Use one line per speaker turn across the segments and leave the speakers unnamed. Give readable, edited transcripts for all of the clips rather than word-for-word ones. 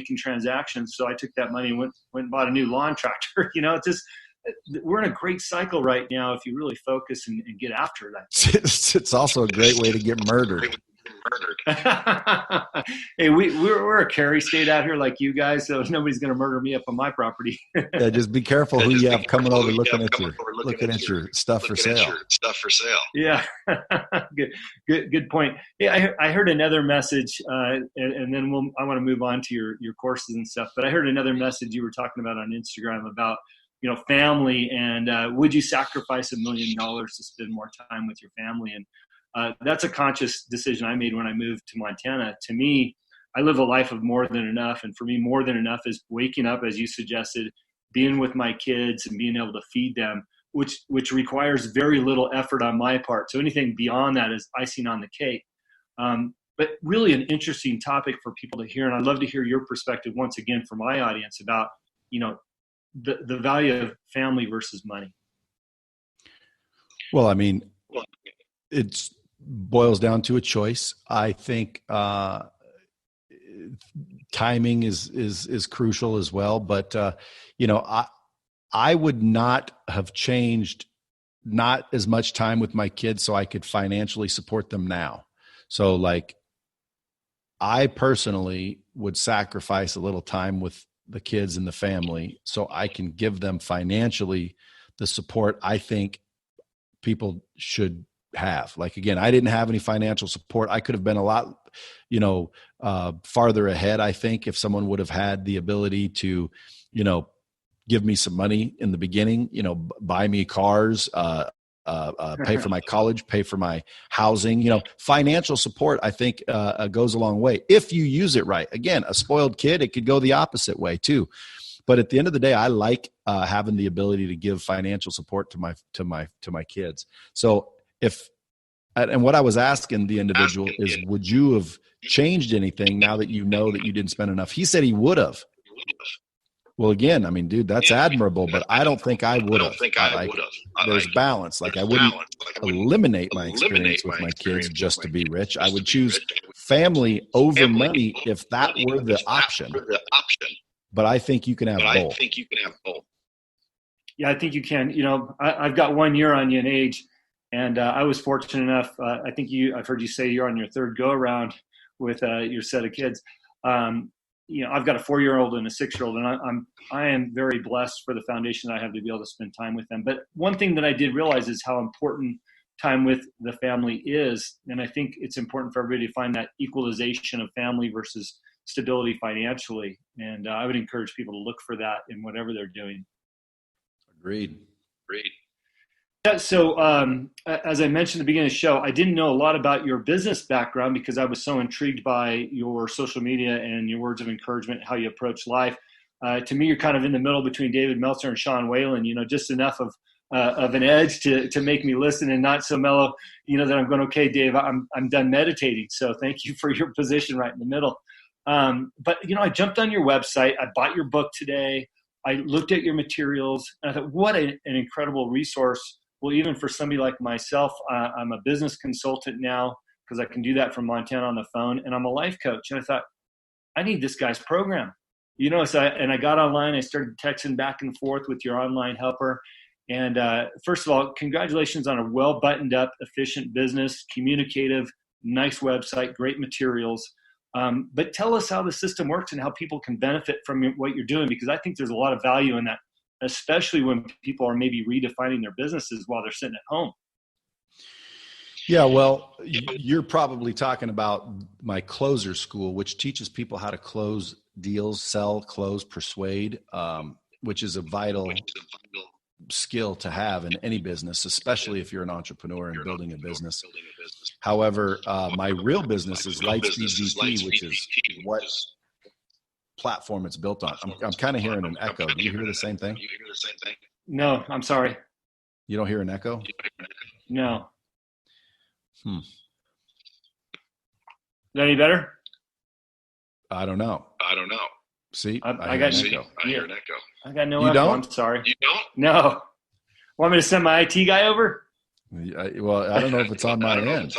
making transactions. So I took that money and went and bought a new lawn tractor. It's just, we're in a great cycle right now if you really focus and get after that.
It's also a great way to get murdered.
Hey, we're a carry state out here like you guys, so nobody's going to murder me up on my property.
Yeah, just be careful who you have coming over looking at your stuff for sale.
Yeah, good point. Yeah, I heard another message, and then I want to move on to your courses and stuff. But I heard another message you were talking about on Instagram about family, and would you sacrifice $1 million to spend more time with your family? And that's a conscious decision I made when I moved to Montana. To me, I live a life of more than enough. And for me, more than enough is waking up, as you suggested, being with my kids and being able to feed them, which requires very little effort on my part. So anything beyond that is icing on the cake. But really an interesting topic for people to hear. And I'd love to hear your perspective once again for my audience about, the value of family versus money.
Well, I mean, it boils down to a choice. I think timing is crucial as well. But I would not have changed not as much time with my kids so I could financially support them now. So like, I personally would sacrifice a little time with the kids and the family so I can give them financially the support I think people should have. Like, again, I didn't have any financial support. I could have been a lot, farther ahead. I think if someone would have had the ability to, give me some money in the beginning, buy me cars, pay for my college, pay for my housing, financial support, I think goes a long way if you use it right. Again, a spoiled kid, it could go the opposite way too. But at the end of the day, I like having the ability to give financial support to my kids. So and what I was asking the individual is, would you have changed anything now that you know that you didn't spend enough? He said he would have. Well, again, I mean, dude, that's admirable, but I don't think I would have. There's balance. Like, I wouldn't eliminate my experience with my kids just to be rich. I would choose family over money if that were the option. But I think you can have both.
Yeah, I think you can. I've got 1 year on you in age, and I was fortunate enough. I think I've heard you say you're on your third go around with your set of kids. I've got a 4-year-old and a 6-year-old, and I am very blessed for the foundation I have to be able to spend time with them. But one thing that I did realize is how important time with the family is. And I think it's important for everybody to find that equalization of family versus stability financially. And I would encourage people to look for that in whatever they're doing.
Agreed.
Yeah, so as I mentioned at the beginning of the show, I didn't know a lot about your business background because I was so intrigued by your social media and your words of encouragement, how you approach life. To me, you're kind of in the middle between David Meltzer and Sean Whalen, just enough of an edge to make me listen and not so mellow, that I'm going, okay, Dave, I'm done meditating. So thank you for your position right in the middle. But, I jumped on your website. I bought your book today. I looked at your materials, and I thought, what an incredible resource. Well, even for somebody like myself, I'm a business consultant now because I can do that from Montana on the phone, and I'm a life coach. And I thought, I need this guy's program. So I got online. I started texting back and forth with your online helper. And first of all, congratulations on a well-buttoned up, efficient business, communicative, nice website, great materials. But tell us how the system works and how people can benefit from what you're doing, because I think there's a lot of value in that, especially when people are maybe redefining their businesses while they're sitting at home.
Yeah, well, you're probably talking about my closer school, which teaches people how to close deals, sell, close, persuade, which is a vital skill to have in any business, especially if you're an entrepreneur and building a business. However, my real business is Lightspeed GP, which is what platform it's built on. I'm kind of hearing an echo. Do you hear the same thing?
No, I'm sorry.
You don't hear an echo?
No. Is that any better?
I don't know. See,
I got
an echo.
I hear an echo. I got no
you
echo.
Don't?
I'm sorry. You don't? No. Want me to send my IT guy over?
Well, I don't know if it's on my end.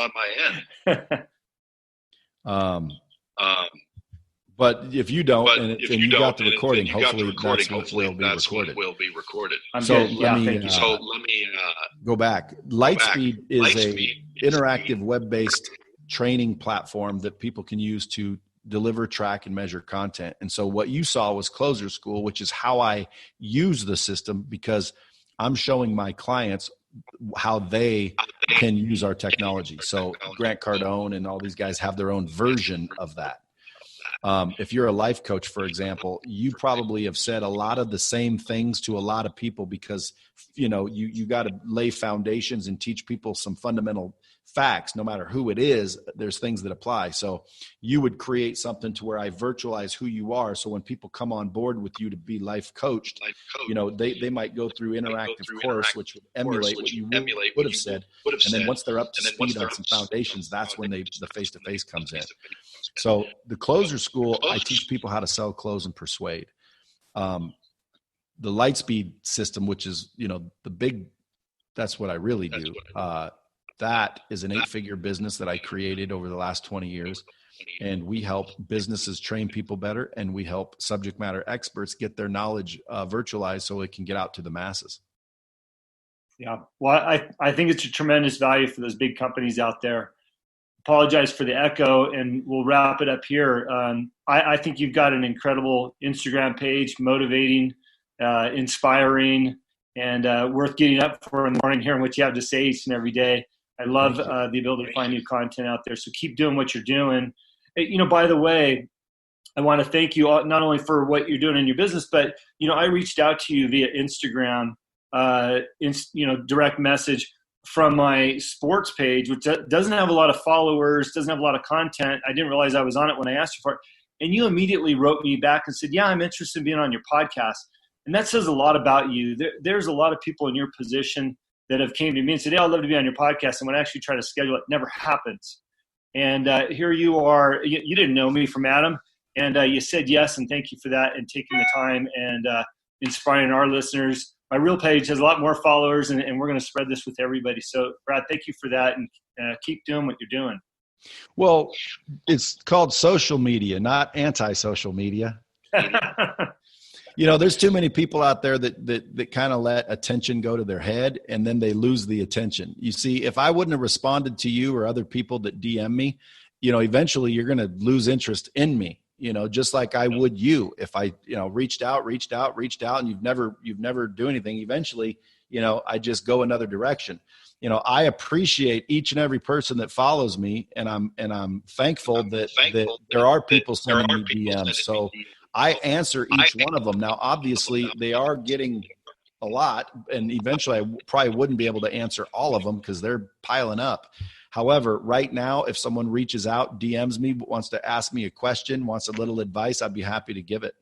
But But if you don't, and you got the recording, hopefully that's what will be recorded. So let me go back. Lightspeed is a interactive web-based training platform that people can use to deliver, track, and measure content. And so what you saw was Closer School, which is how I use the system, because I'm showing my clients how they can use our technology. So Grant Cardone and all these guys have their own version of that. If you're a life coach, for example, you probably have said a lot of the same things to a lot of people because, you got to lay foundations and teach people some fundamental facts. No matter who it is, there's things that apply. So you would create something to where I virtualize who you are. So when people come on board with you to be life coached, they might go through interactive course, which would emulate what you would have said. And then once they're up to speed on some foundations, that's when the face-to-face comes in. So the Closer School, I teach people how to sell, close, and persuade. The Lightspeed system, which is, that's what I really do. That is an 8-figure business that I created over the last 20 years. And we help businesses train people better. And we help subject matter experts get their knowledge virtualized so it can get out to the masses.
Yeah. Well, I think it's a tremendous value for those big companies out there. Apologize for the echo, and we'll wrap it up here. I think you've got an incredible Instagram page, motivating, inspiring, and worth getting up for in the morning, hearing what you have to say each and every day. I love the ability to find new content out there. So keep doing what you're doing. By the way, I want to thank you all, not only for what you're doing in your business, but, I reached out to you via Instagram, direct message from my sports page, which doesn't have a lot of followers, doesn't have a lot of content. I didn't realize I was on it when I asked you for it. And you immediately wrote me back and said, yeah, I'm interested in being on your podcast. And that says a lot about you. There's a lot of people in your position that have came to me and said, yeah, I'd love to be on your podcast. And when I actually try to schedule it, never happens. And here you are. You didn't know me from Adam. And you said yes, and thank you for that and taking the time and inspiring our listeners. My real page has a lot more followers, and we're going to spread this with everybody. So, Brad, thank you for that, and keep doing what you're doing.
Well, it's called social media, not anti-social media. There's too many people out there that kind of let attention go to their head, and then they lose the attention. You see, if I wouldn't have responded to you or other people that DM me, eventually you're going to lose interest in me. Just like I would you, if I, reached out, and you've never do anything. Eventually, I just go another direction. I appreciate each and every person that follows me, and I'm thankful that there are people sending me DMs. So I answer each one of them. Now, obviously, they are getting a lot, and eventually I probably wouldn't be able to answer all of them because they're piling up. However, right now, if someone reaches out, DMs me, wants to ask me a question, wants a little advice, I'd be happy to give it.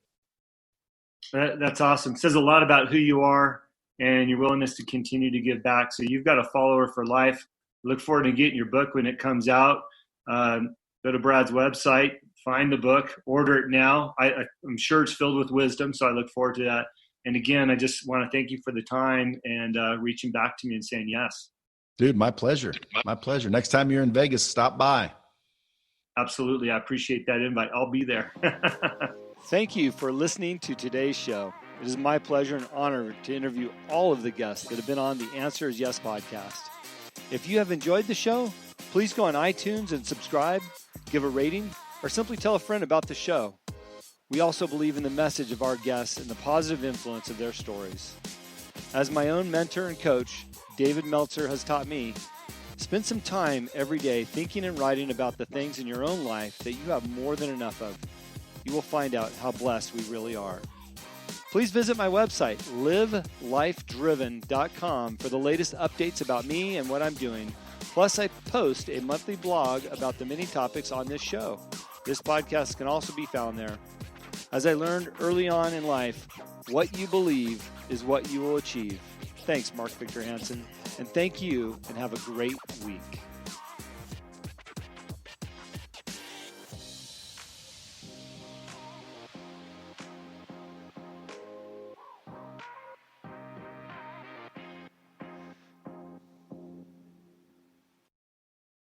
That's awesome. It says a lot about who you are and your willingness to continue to give back. So you've got a follower for life. Look forward to getting your book when it comes out. Go to Brad's website, find the book, order it now. I'm sure it's filled with wisdom, so I look forward to that. And again, I just want to thank you for the time and reaching back to me and saying yes.
Dude, my pleasure. My pleasure. Next time you're in Vegas, stop by.
Absolutely. I appreciate that invite. I'll be there.
Thank you for listening to today's show. It is my pleasure and honor to interview all of the guests that have been on the Answer is Yes podcast. If you have enjoyed the show, please go on iTunes and subscribe, give a rating, or simply tell a friend about the show. We also believe in the message of our guests and the positive influence of their stories. As my own mentor and coach, David Meltzer has taught me, spend some time every day thinking and writing about the things in your own life that you have more than enough of. You will find out how blessed we really are. Please visit my website, livelifedriven.com, for the latest updates about me and what I'm doing. Plus, I post a monthly blog about the many topics on this show. This podcast can also be found there. As I learned early on in life, what you believe is what you will achieve. Thanks, Mark Victor Hansen, and thank you, and have a great week.